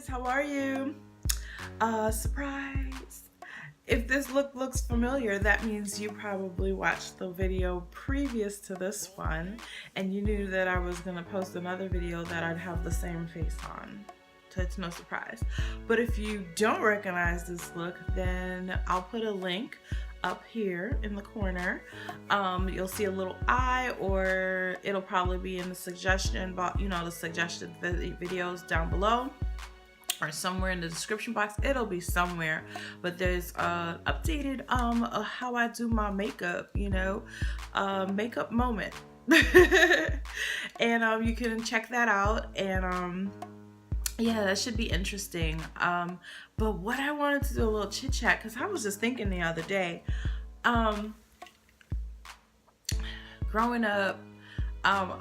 guys, how are you? Surprise! If this look looks familiar, that means you probably watched the video previous to this one and you knew that I was gonna post another video that I'd have the same face on. So it's no surprise. But if you don't recognize this look, then I'll put a link up here in the corner. You'll see a little eye, or it'll probably be in the suggestion box, the suggested videos down below, or somewhere in the description box. It'll be somewhere, but there's updated how I do my makeup, makeup moment. And you can check that out, and yeah, that should be interesting. But what I wanted to do a little chit chat, because I was just thinking the other day, growing up,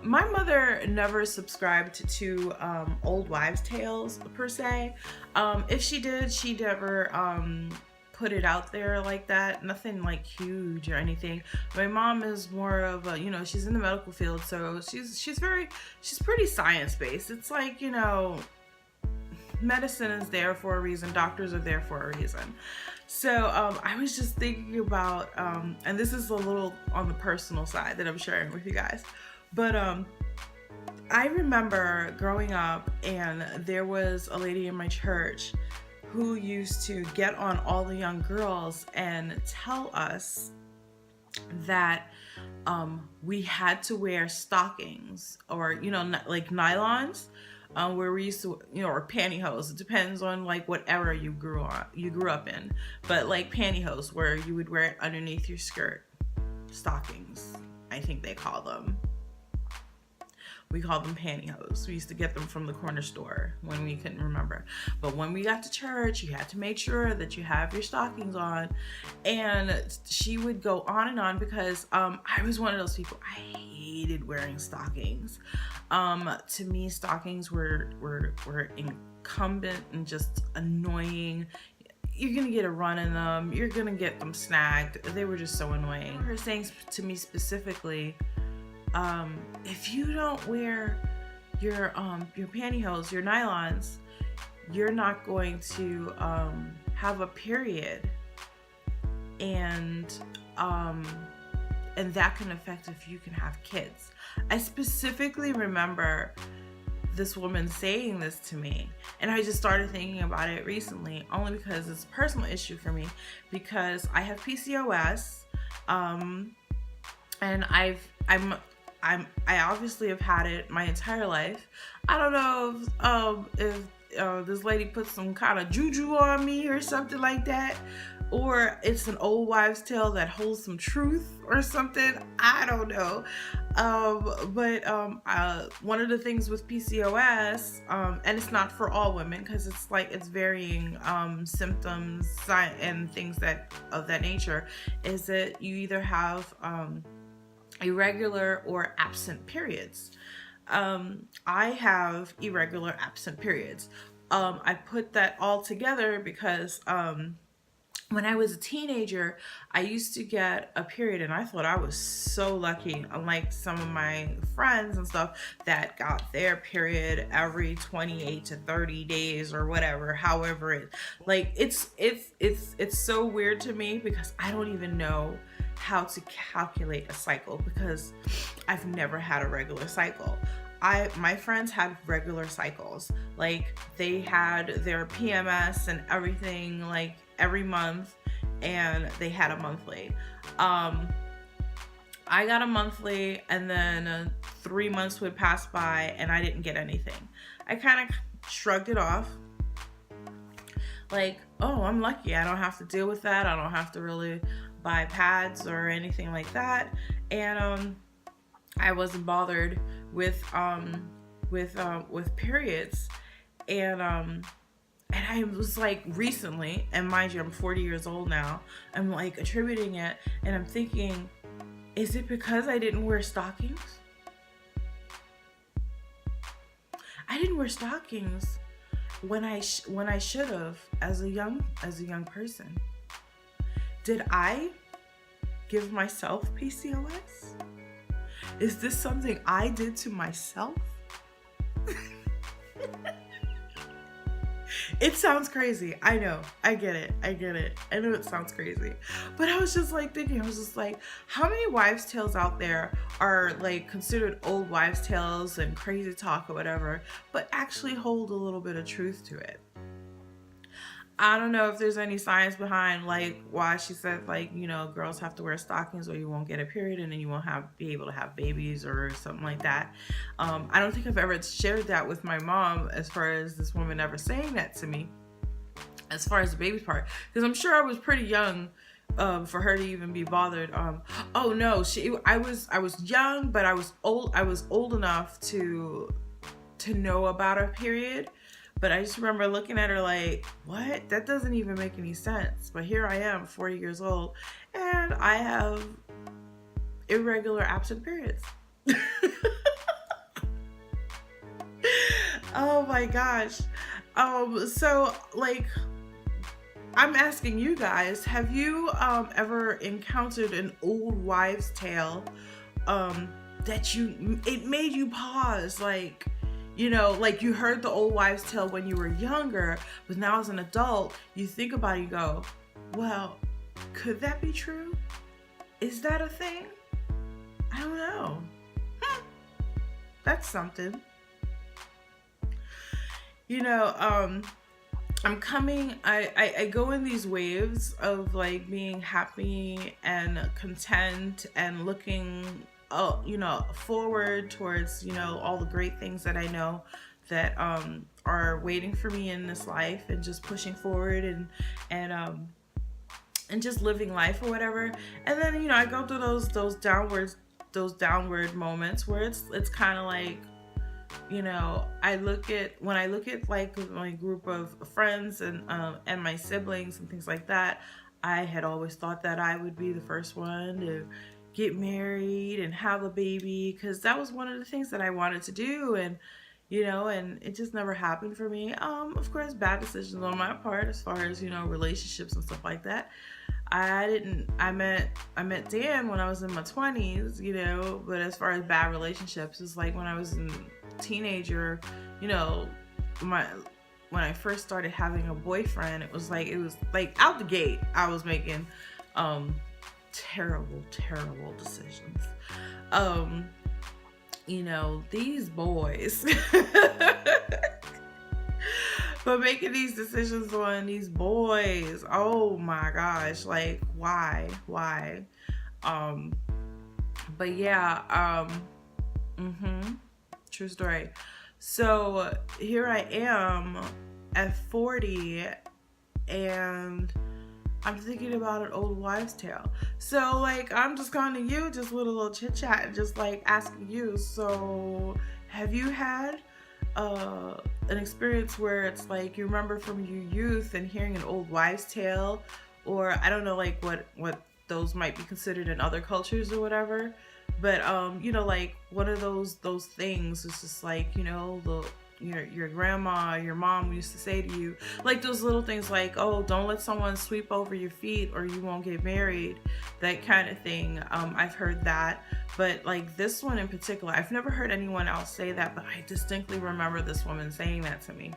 my mother never subscribed to old wives' tales per se. If she did, she never put it out there like that. Nothing like huge or anything. My mom is more of a, she's in the medical field, so she's pretty science based. It's like, medicine is there for a reason, doctors are there for a reason. So I was just thinking about, and this is a little on the personal side that I'm sharing with you guys, but I remember growing up, and there was a lady in my church who used to get on all the young girls and tell us that we had to wear stockings, or like nylons, where we used to, or pantyhose. It depends on like what era you grew up in, but like pantyhose, where you would wear it underneath your skirt. Stockings, I think they call them. We called them pantyhose. We used to get them from the corner store when we couldn't remember. But when we got to church, you had to make sure that you have your stockings on. And she would go on and on, because I was one of those people. I hated wearing stockings. To me, stockings were incumbent and just annoying. You're gonna get a run in them. You're gonna get them snagged. They were just so annoying. Her saying to me specifically, if you don't wear your pantyhose, your nylons, you're not going to have a period, and that can affect if you can have kids. I specifically remember this woman saying this to me, and I just started thinking about it recently, only because it's a personal issue for me, because I have PCOS, and I obviously have had it my entire life. I don't know if this lady put some kind of juju on me or something like that, or it's an old wives' tale that holds some truth or something. I don't know. But one of the things with PCOS, and it's not for all women, because it's varying symptoms and things of that nature, is that you either have irregular or absent periods. I have irregular absent periods. I put that all together because when I was a teenager, I used to get a period, and I thought I was so lucky, unlike some of my friends and stuff that got their period every 28 to 30 days or whatever, however it's so weird to me, because I don't even know how to calculate a cycle, because I've never had a regular cycle. My friends had regular cycles. Like, they had their PMS and everything, like, every month, and they had a monthly. I got a monthly, and then 3 months would pass by and I didn't get anything. I kind of shrugged it off, like, oh, I'm lucky, I don't have to deal with that. I don't have to really buy pads or anything like that, and I wasn't bothered with periods, and I was like, recently, and mind you, I'm 40 years old now, I'm like attributing it, and I'm thinking, is it because I didn't wear stockings? I didn't wear stockings when I should have, as a young person. Did I give myself PCOS? Is this something I did to myself? It sounds crazy. I know. I get it. I know it sounds crazy. But I was just like thinking, I was just like, how many wives' tales out there are like considered old wives' tales and crazy talk or whatever, but actually hold a little bit of truth to it? I don't know if there's any science behind like why she said like, you know, girls have to wear stockings or you won't get a period and then you won't be able to have babies or something like that. I don't think I've ever shared that with my mom as far as this woman ever saying that to me as far as the baby part, because I'm sure I was pretty young for her to even be bothered. Oh no, I was young, but I was old enough to know about her period. But I just remember looking at her like, what? That doesn't even make any sense. But here I am, 40 years old, and I have irregular absent periods. Oh my gosh. So like, I'm asking you guys, have you ever encountered an old wives' tale that it made you pause, like, you know, like you heard the old wives' tale when you were younger, but now as an adult, you think about it, you go, well, could that be true? Is that a thing? I don't know. That's something. You know, I go in these waves of like being happy and content and looking you know, forward towards, you know, all the great things that I know that are waiting for me in this life, and just pushing forward and just living life or whatever. And then, you know, I go through those downward moments where it's kind of like, you know, when I look at like my group of friends and my siblings and things like that, I had always thought that I would be the first one to get married and have a baby, because that was one of the things that I wanted to do, and you know, and it just never happened for me. Of course, bad decisions on my part as far as, you know, relationships and stuff like that. I met Dan when I was in my 20s, you know, but as far as bad relationships, it's like when I was a teenager, you know, when I first started having a boyfriend, it was like out the gate I was making terrible decisions. You know, these boys but making these decisions on these boys, oh my gosh, like why but yeah, true story. So here I am at 40, and I'm thinking about an old wives' tale. So like, I'm just coming to you just with a little chit chat and just like asking you, so have you had an experience where it's like you remember from your youth and hearing an old wives' tale, or I don't know, like what those might be considered in other cultures or whatever, but you know, like one of those things is just like, you know, your grandma, your mom used to say to you, like those little things like, oh, don't let someone sweep over your feet or you won't get married, that kind of thing. I've heard that, but like this one in particular, I've never heard anyone else say that, but I distinctly remember this woman saying that to me.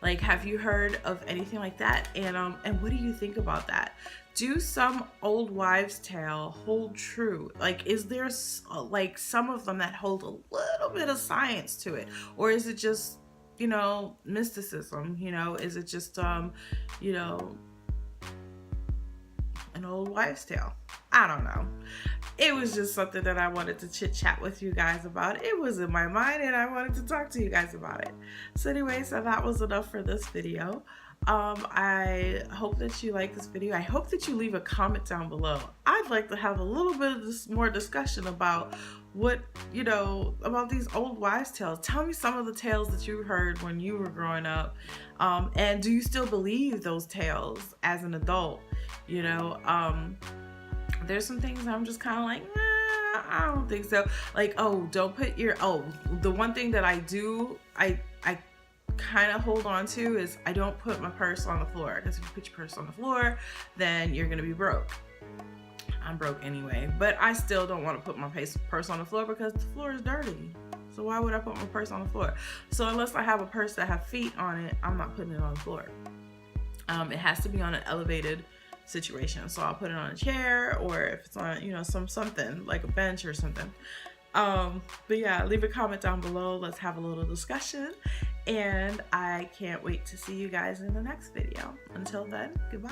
Like, have you heard of anything like that? And what do you think about that? Do some old wives' tale hold true? Like, is there like some of them that hold a little bit of science to it, or is it just, you know, mysticism? You know, is it just you know, an old wives' tale? I don't know. It was just something that I wanted to chit chat with you guys about. It was in my mind and I wanted to talk to you guys about it. So anyway, so that was enough for this video. I hope that you like this video. I hope that you leave a comment down below. I'd like to have a little bit of more discussion about what, you know, about these old wives' tales. Tell me some of the tales that you heard when you were growing up. And do you still believe those tales as an adult? You know, there's some things I'm just kind of like, I don't think so. Like, oh, don't put your, the one thing that I do, I kind of hold on to is I don't put my purse on the floor, because if you put your purse on the floor, then you're gonna be broke. I'm broke anyway, but I still don't want to put my purse on the floor because the floor is dirty. So why would I put my purse on the floor? So unless I have a purse that have feet on it, I'm not putting it on the floor. It has to be on an elevated situation. So I'll put it on a chair, or if it's on, you know, something like a bench or something. But yeah, leave a comment down below. Let's have a little discussion. And I can't wait to see you guys in the next video. Until then, goodbye.